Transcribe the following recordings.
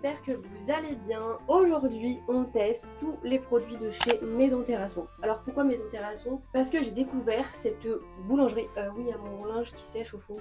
j'espère que vous allez bien. Aujourd'hui, on teste tous les produits de chez Maison Terrasson. Alors pourquoi Maison Terrasson? Parce que j'ai découvert cette boulangerie. Oui, il y a mon linge qui sèche au fond.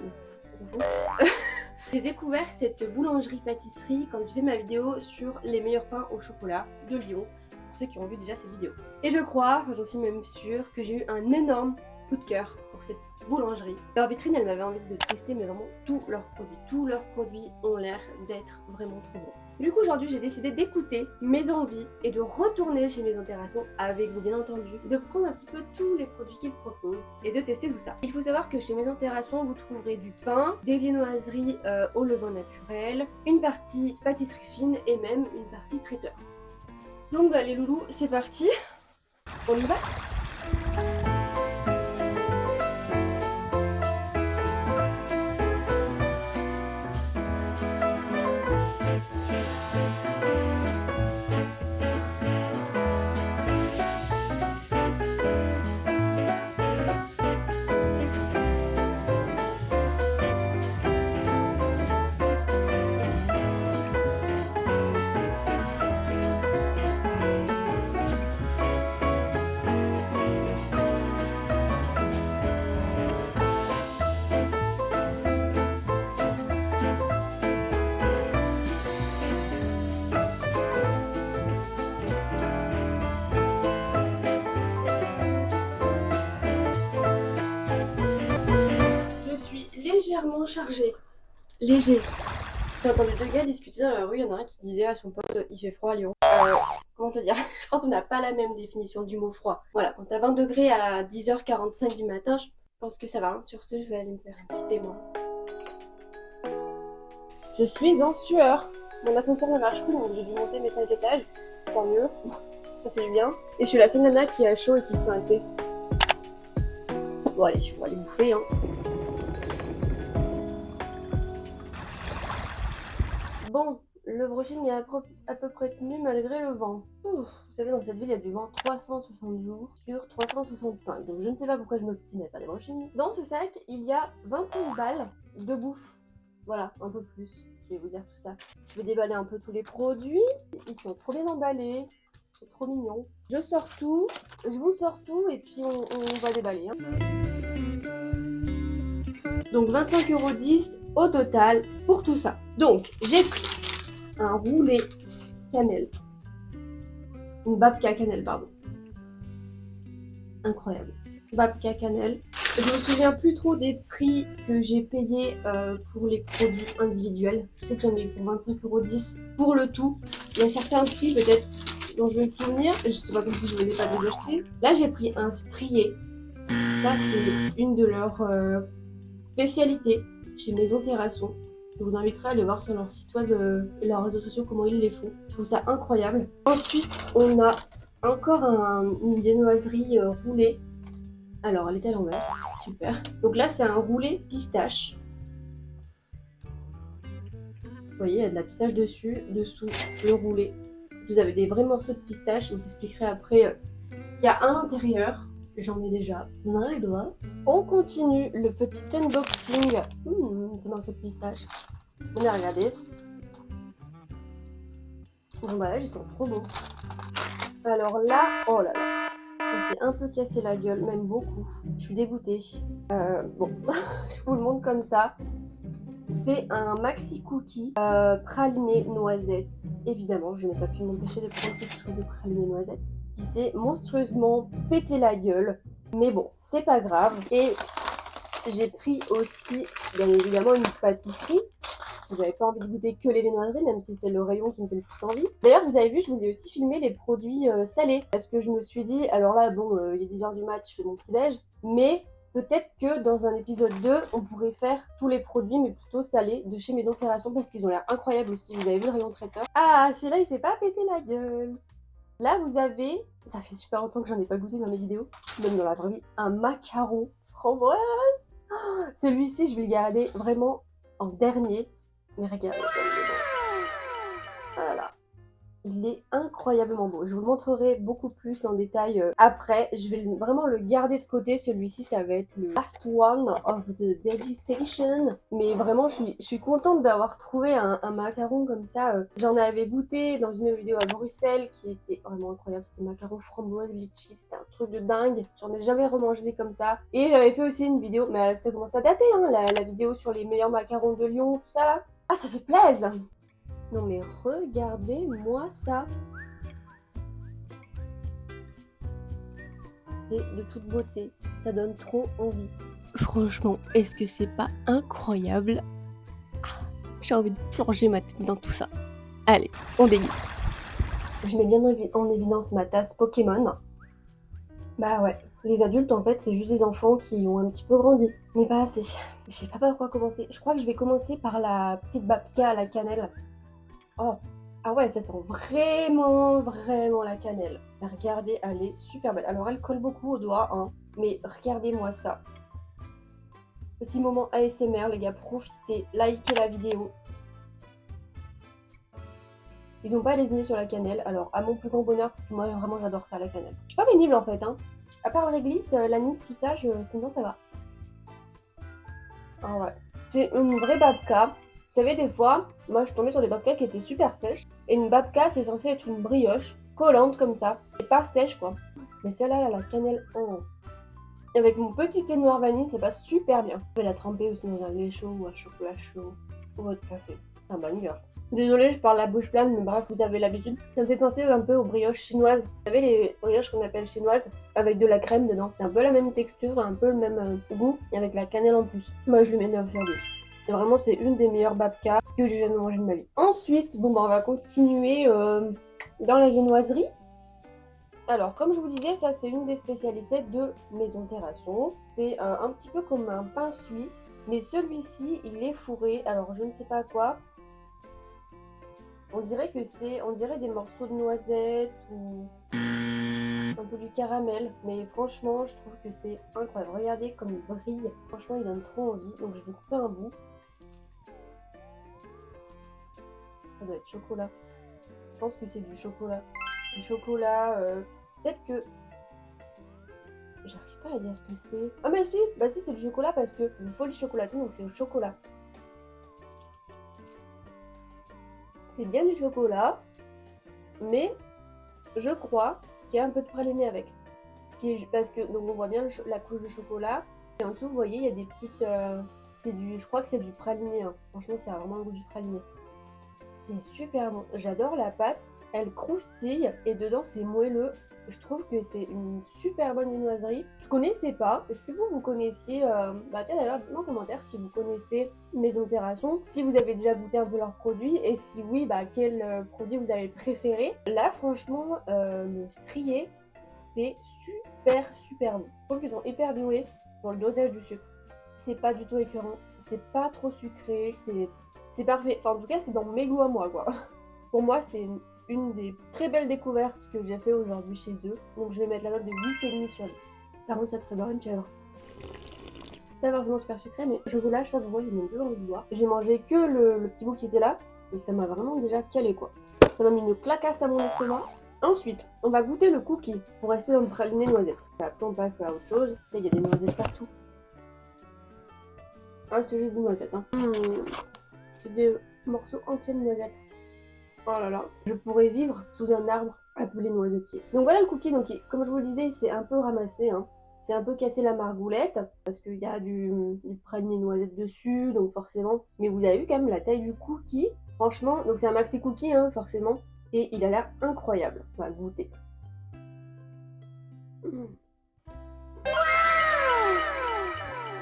J'ai découvert cette boulangerie-pâtisserie quand j'ai fait ma vidéo sur les meilleurs pains au chocolat de Lyon, pour ceux qui ont vu déjà cette vidéo. Et je crois, j'en suis même sûre, que j'ai eu un énorme coup de cœur pour cette boulangerie. Leur vitrine, elle m'avait envie de tester, mais vraiment tous leurs produits. Tous leurs produits ont l'air d'être vraiment trop bons. Du coup, aujourd'hui, j'ai décidé d'écouter mes envies et de retourner chez Maison Terrasson avec vous, bien entendu, de prendre un petit peu tous les produits qu'ils proposent et de tester tout ça. Il faut savoir que chez Maison Terrasson, vous trouverez du pain, des viennoiseries au levain naturel, une partie pâtisserie fine et même une partie traiteur. Donc bah les loulous, c'est parti, on y va. Légèrement chargée. Léger. J'ai entendu deux gars discuter dans la rue, il y en a un qui disait à son pote il fait froid à Lyon. Comment te dire? Je crois qu'on n'a pas la même définition du mot froid. Voilà, quand t'as 20 degrés à 10h45 du matin, je pense que ça va. Hein. Sur ce, je vais aller me faire un petit témoin. Je suis en sueur. Mon ascenseur ne marche plus, donc j'ai dû monter mes 5 étages. Tant mieux, ça fait du bien. Et je suis la seule nana qui a chaud et qui se fait un thé. Bon allez, on va aller bouffer hein. Bon, le brushing est à peu près tenu malgré le vent. Vous savez, dans cette ville, il y a du vent 360 jours sur 365. Donc je ne sais pas pourquoi je m'obstine à faire des brushings. Dans ce sac, il y a 25 balles de bouffe. Voilà, un peu plus. Je vais vous dire tout ça. Je vais déballer un peu tous les produits. Ils sont trop bien emballés. C'est trop mignon. Je sors tout, je vous sors tout et puis on va déballer. Hein. Donc 25,10 € au total pour tout ça. Donc j'ai pris un roulé cannelle. Une babka cannelle, pardon. Incroyable. Babka cannelle. Je me souviens plus trop des prix que j'ai payés pour les produits individuels. Je sais que j'en ai eu pour 25,10 € pour le tout. Il y a certains prix peut-être dont je vais me souvenir. Je sais pas comme si je ne les ai pas déjà achetés. Là j'ai pris un strié. Ça c'est une de leurs spécialités chez Maison Terrasson. Je vous inviterai à aller voir sur leur site web et leurs réseaux sociaux comment ils les font. Je trouve ça incroyable. Ensuite, on a encore une viennoiserie roulée. Alors, elle est à l'envers. Super. Donc là, c'est un roulé pistache. Vous voyez, il y a de la pistache dessus, dessous, le roulé. Vous avez des vrais morceaux de pistache. Je vous expliquerai après ce qu'il y a à l'intérieur. J'en ai déjà plein les doigts. On continue le petit unboxing. Des morceaux de pistache. On a regardé. Bon bah là, ils sont trop beaux. Alors là, oh là là. Ça s'est un peu cassé la gueule, même beaucoup. Je suis dégoûtée. Bon, je vous le montre comme ça. C'est un maxi cookie praliné noisette. Évidemment, je n'ai pas pu m'empêcher de prendre quelque chose de praliné noisette qui s'est monstrueusement pété la gueule. Mais bon, c'est pas grave. Et j'ai pris aussi, bien évidemment, une pâtisserie. J'avais pas envie de goûter que les viennoiseries, même si c'est le rayon qui me fait le plus envie. D'ailleurs, vous avez vu, je vous ai aussi filmé les produits salés. Parce que je me suis dit, alors là, bon, il est 10h du mat, je fais mon petit déj. Mais peut-être que dans un épisode 2, on pourrait faire tous les produits, mais plutôt salés, de chez Maison Terrasson, parce qu'ils ont l'air incroyables aussi. Vous avez vu le rayon traiteur? Ah, celui-là, il s'est pas pété la gueule. Là, vous avez, ça fait super longtemps que j'en ai pas goûté dans mes vidéos, même dans la vraie vie, un macaron framboise. Oh, celui-ci, je vais le garder vraiment en dernier. Mais regardez comme il est beau. Voilà. Il est incroyablement beau. Je vous le montrerai beaucoup plus en détail après. Je vais vraiment le garder de côté. Celui-ci, ça va être le last one of the degustation. Mais vraiment, je suis contente d'avoir trouvé un macaron comme ça. J'en avais goûté dans une vidéo à Bruxelles qui était vraiment incroyable. C'était macaron framboise litchi. C'était un truc de dingue. J'en ai jamais remangé des comme ça. Et j'avais fait aussi une vidéo, mais ça commence à dater, hein, la vidéo sur les meilleurs macarons de Lyon, tout ça là. Ah, ça fait plaisir! Non mais regardez-moi ça. C'est de toute beauté. Ça donne trop envie. Franchement, est-ce que c'est pas incroyable? J'ai envie de plonger ma tête dans tout ça. Allez, on déguste. Je mets bien en évidence ma tasse Pokémon. Bah ouais, les adultes en fait c'est juste des enfants qui ont un petit peu grandi. Mais pas assez. Je sais pas par quoi commencer. Je crois que je vais commencer par la petite babka à la cannelle. Oh, ah ouais, ça sent vraiment la cannelle. Regardez, elle est super belle. Alors, elle colle beaucoup aux doigts, hein, mais regardez-moi ça. Petit moment ASMR, les gars, profitez, likez la vidéo. Ils n'ont pas lésiné sur la cannelle, alors à mon plus grand bonheur, parce que moi, vraiment, j'adore ça, la cannelle. Je suis pas pénible, en fait, hein. À part le réglisse, l'anis, tout ça, sinon, ça va. Ah ouais. C'est une vraie babka. Vous savez, des fois, moi je tombais sur des babkas qui étaient super sèches. Et une babka, c'est censé être une brioche, collante comme ça. Et pas sèche, quoi. Mais celle-là, elle a la cannelle en. Et avec mon petit thé noir vanille, ça passe super bien. Vous pouvez la tremper aussi dans un lait chaud ou un chocolat chaud. Ou votre café. Un banger. Désolée, je parle la bouche pleine, mais bref, vous avez l'habitude. Ça me fait penser un peu aux brioches chinoises. Vous savez, les brioches qu'on appelle chinoises, avec de la crème dedans. C'est un peu la même texture, un peu le même goût, avec la cannelle en plus. Moi, je lui mets 9 sur 10. Et vraiment, c'est une des meilleures babkas que j'ai jamais mangé de ma vie. Ensuite, bon, bah, on va continuer dans la viennoiserie. Alors, comme je vous disais, ça c'est une des spécialités de Maison Terrasson. C'est un petit peu comme un pain suisse, mais celui-ci, il est fourré. Alors, je ne sais pas à quoi. On dirait des morceaux de noisettes ou un peu du caramel. Mais franchement, je trouve que c'est incroyable. Regardez comme il brille. Franchement, il donne trop envie. Donc, je vais couper un bout. Ça doit être chocolat. Je pense que c'est du chocolat. Du chocolat, peut-être que... J'arrive pas à dire ce que c'est. Ah mais si, bah si c'est du chocolat parce que c'est une folie chocolatée, donc c'est au chocolat. C'est bien du chocolat, mais je crois qu'il y a un peu de praliné avec. Ce qui est parce que donc on voit bien la couche de chocolat et en dessous vous voyez il y a des petites je crois que c'est du praliné, hein. Franchement ça a vraiment le goût du praliné. C'est super bon. J'adore la pâte, elle croustille et dedans c'est moelleux. Je trouve que c'est une super bonne viennoiserie. Je connaissais pas. Est-ce que vous connaissiez bah tiens d'ailleurs, dites-moi en commentaire si vous connaissez Maison Terrasson, si vous avez déjà goûté un peu leurs produits et si oui, bah quel produit vous avez préféré. Là franchement, le strié, c'est super bon. Je trouve qu'ils sont hyper doués dans le dosage du sucre. C'est pas du tout écœurant, c'est pas trop sucré, c'est parfait. Enfin en tout cas c'est dans mes goûts à moi quoi. Pour moi c'est une des très belles découvertes que j'ai fait aujourd'hui chez eux. Donc je vais mettre la note de 8,5 sur 10. Par contre ça te fait boire une chèvre. C'est pas forcément super sucré mais le chocolat je sais pas pourquoi j'ai même plus envie de boire. J'ai mangé que le petit bout qui était là et ça m'a vraiment déjà calé quoi. Ça m'a mis une clacasse à mon estomac. Ensuite, on va goûter le cookie pour rester dans le praliné noisette. Après on passe à autre chose. Il y a des noisettes partout. Ah c'est juste des noisettes hein. C'est des morceaux entiers de noisettes. Oh là là, je pourrais vivre sous un arbre appelé noisetier. Donc voilà le cookie, donc comme je vous le disais, c'est un peu ramassé, hein. C'est un peu cassé la margoulette, parce qu'il y a du praliné noisette dessus, donc forcément. Mais vous avez vu quand même la taille du cookie, franchement, donc c'est un maxi cookie, hein, forcément. Et il a l'air incroyable, on va goûter. C'est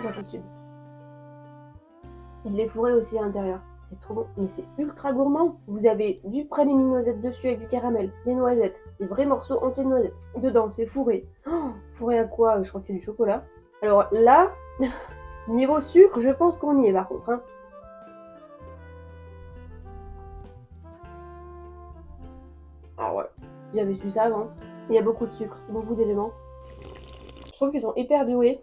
pas possible. Il est fourré aussi à l'intérieur. C'est trop bon, mais c'est ultra gourmand. Vous avez du praliné noisette dessus avec du caramel, des noisettes, des vrais morceaux entiers de noisettes. Dedans, c'est fourré. Oh, fourré à quoi? Je crois que c'est du chocolat. Alors là, niveau sucre, je pense qu'on y est par contre. Hein. Ah ouais, j'avais su ça avant. Il y a beaucoup de sucre, beaucoup d'éléments. Je trouve qu'ils sont hyper doués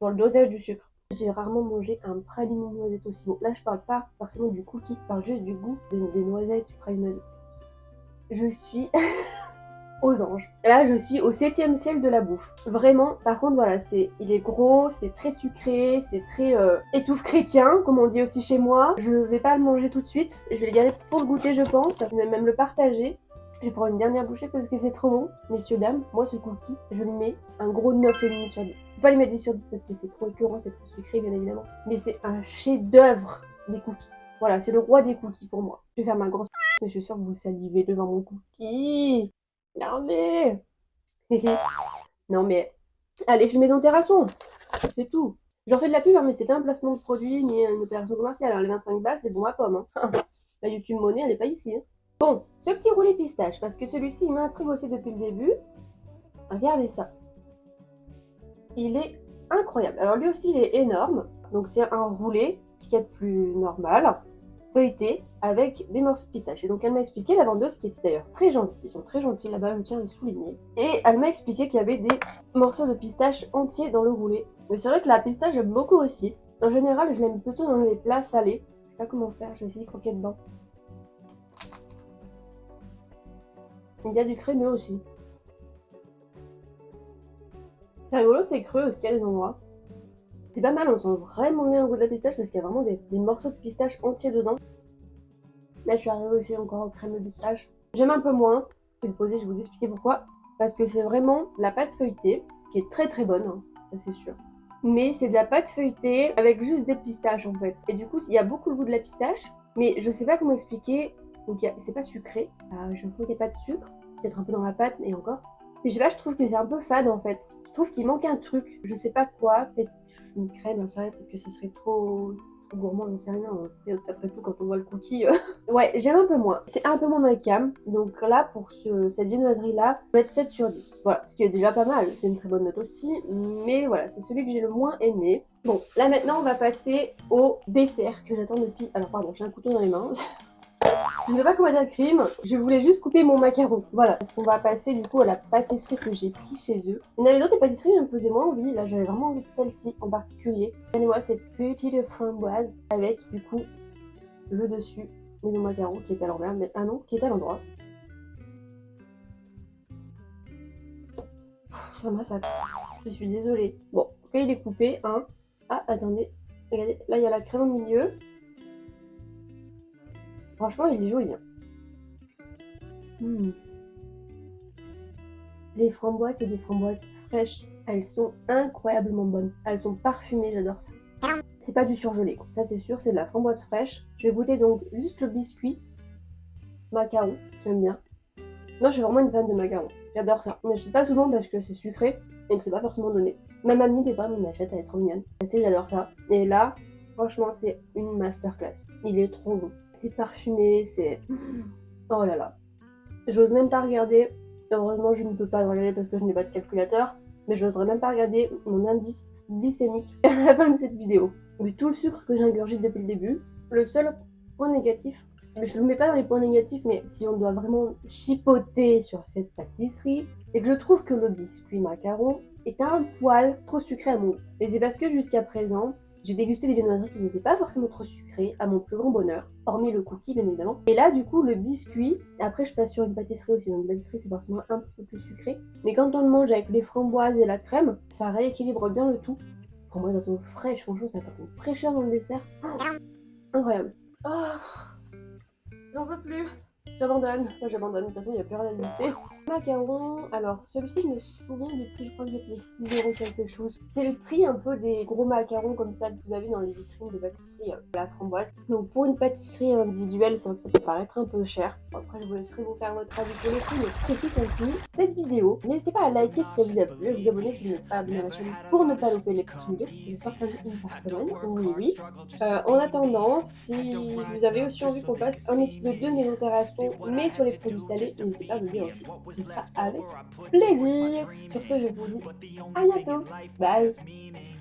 dans le dosage du sucre. J'ai rarement mangé un praliné noisette aussi bon. Là, je parle pas forcément du cookie, je parle juste du goût des noisettes, du praliné noisette. je suis aux anges. Là, je suis au 7e ciel de la bouffe. Vraiment, par contre, voilà, il est gros, c'est très sucré, c'est très étouffe chrétien, comme on dit aussi chez moi. Je vais pas le manger tout de suite, je vais le garder pour le goûter, je pense. Je vais même le partager. Je vais prendre une dernière bouchée parce que c'est trop bon. Messieurs, dames, moi, ce cookie, je lui mets un gros 9,5 sur 10. Je peux pas lui mettre 10 sur 10 parce que c'est trop écœurant, c'est trop sucré, bien évidemment. Mais c'est un chef-d'œuvre des cookies. Voilà, c'est le roi des cookies pour moi. Je vais faire ma grosse mais je suis sûre que vous salivez devant mon cookie. Regardez. Non mais, allez chez Maison Terrasson, c'est tout. J'en fais de la pub, hein, mais c'est pas un placement de produit ni une opération commerciale. Alors les 25 balles, c'est bon à pomme. Hein. La YouTube Money, elle est pas ici. Hein. Bon, ce petit roulé pistache, parce que celui-ci, il m'intrigue aussi depuis le début. Regardez ça. Il est incroyable. Alors lui aussi, il est énorme. Donc c'est un roulé, ce qu'il y a de plus normal, feuilleté, avec des morceaux de pistache. Et donc elle m'a expliqué, la vendeuse, qui était d'ailleurs très gentille, ils sont très gentils là-bas, je tiens à le souligner. Et elle m'a expliqué qu'il y avait des morceaux de pistache entiers dans le roulé. Mais c'est vrai que la pistache, j'aime beaucoup aussi. En général, je l'aime plutôt dans les plats salés. Je sais pas comment faire, je vais essayer de croquer dedans. Il y a du crémeux aussi. C'est rigolo, c'est creux aussi, il y a des endroits. C'est pas mal, on sent vraiment bien le goût de la pistache parce qu'il y a vraiment des morceaux de pistache entiers dedans. Là, je suis arrivée aussi encore au crème de pistache. J'aime un peu moins. Je vais le poser, je vais vous expliquer pourquoi. Parce que c'est vraiment la pâte feuilletée, qui est très très bonne, hein, ça c'est sûr. Mais c'est de la pâte feuilletée avec juste des pistaches en fait. Et du coup, il y a beaucoup le goût de la pistache, mais je sais pas comment expliquer. Donc c'est pas sucré. J'ai l'impression qu'il n'y a pas de sucre. Peut-être un peu dans la pâte, mais encore. Mais je sais pas, je trouve que c'est un peu fade en fait. Je trouve qu'il manque un truc. Je sais pas quoi. Peut-être une crème, j'en sais rien. Peut-être que ce serait trop gourmand, j'en sais rien. Après tout, quand on voit le cookie. Ouais, j'aime un peu moins. C'est un peu moins ma cam. Donc là, pour cette viennoiserie-là, je vais mettre 7 sur 10. Voilà, ce qui est déjà pas mal. C'est une très bonne note aussi. Mais voilà, c'est celui que j'ai le moins aimé. Bon, là maintenant, on va passer au dessert que j'attends depuis... Alors pardon, j'ai un couteau dans les mains. Je ne veux pas commettre un crime, je voulais juste couper mon macaron. Voilà, parce qu'on va passer du coup à la pâtisserie que j'ai pris chez eux. Il y en avait d'autres des pâtisseries, mais elles me faisaient moins envie. Là, j'avais vraiment envie de celle-ci en particulier. Regardez-moi cette petite framboise avec du coup le dessus de mon macaron qui est à l'envers, mais ah non, qui est à l'endroit. Ça massacre. Je suis désolée. Bon, quand il est coupé, hein. Ah, attendez. Regardez, là il y a la crème au milieu. Franchement, il est joli. Hein. Les framboises, c'est des framboises fraîches. Elles sont incroyablement bonnes. Elles sont parfumées, j'adore ça. C'est pas du surgelé, quoi. Ça c'est sûr, c'est de la framboise fraîche. Je vais goûter donc juste le biscuit. Macaron, j'aime bien. Moi, je suis vraiment une fan de macaron. J'adore ça. Mais je sais pas souvent parce que c'est sucré et que c'est pas forcément donné. Ma mamie, des fois, elle m'achète, elle est trop mignonne. J'adore ça. Et là, franchement, c'est une masterclass. Il est trop bon. C'est parfumé, c'est... Oh là là. J'ose même pas regarder. Heureusement, je ne peux pas le regarder parce que je n'ai pas de calculateur. Mais j'oserais même pas regarder mon indice glycémique à la fin de cette vidéo. Vu tout le sucre que j'ingurgite depuis le début, le seul point négatif, je le mets pas dans les points négatifs, mais si on doit vraiment chipoter sur cette pâtisserie, c'est que je trouve que le biscuit macaron est un poil trop sucré à mon goût. Et c'est parce que jusqu'à présent, j'ai dégusté des viennoiseries qui n'étaient pas forcément trop sucrées, à mon plus grand bonheur, hormis le cookie bien évidemment. Et là du coup le biscuit, après je passe sur une pâtisserie aussi, donc une pâtisserie c'est forcément un petit peu plus sucré. Mais quand on le mange avec les framboises et la crème, ça rééquilibre bien le tout. Les framboises elles sont fraîches, franchement ça apporte une fraîcheur dans le dessert. Oh, incroyable. Oh, j'en peux plus. J'abandonne. Enfin, j'abandonne. De toute façon, il n'y a plus rien à déguster. Macaron. Alors, celui-ci, je me souviens du prix. Je crois que j'ai payé 6 € quelque chose. C'est le prix un peu des gros macarons comme ça que vous avez dans les vitrines de pâtisserie la framboise. Donc, pour une pâtisserie individuelle, c'est vrai que ça peut paraître un peu cher. Bon, après, je vous laisserai vous faire votre avis sur les prix. Mais ceci conclut cette vidéo. N'hésitez pas à liker si ça vous a plu, à vous abonner si vous n'êtes pas abonné à la chaîne pour ne pas louper les prochaines vidéos parce que je sors quand même une par semaine. Oui, oui. En attendant, si vous avez aussi envie qu'on fasse un épisode de Maison Terrasson, mais sur les produits salés, n'hésitez pas à me le dire aussi. Ce sera avec plaisir. Sur ce, je vous dis à bientôt. Bye.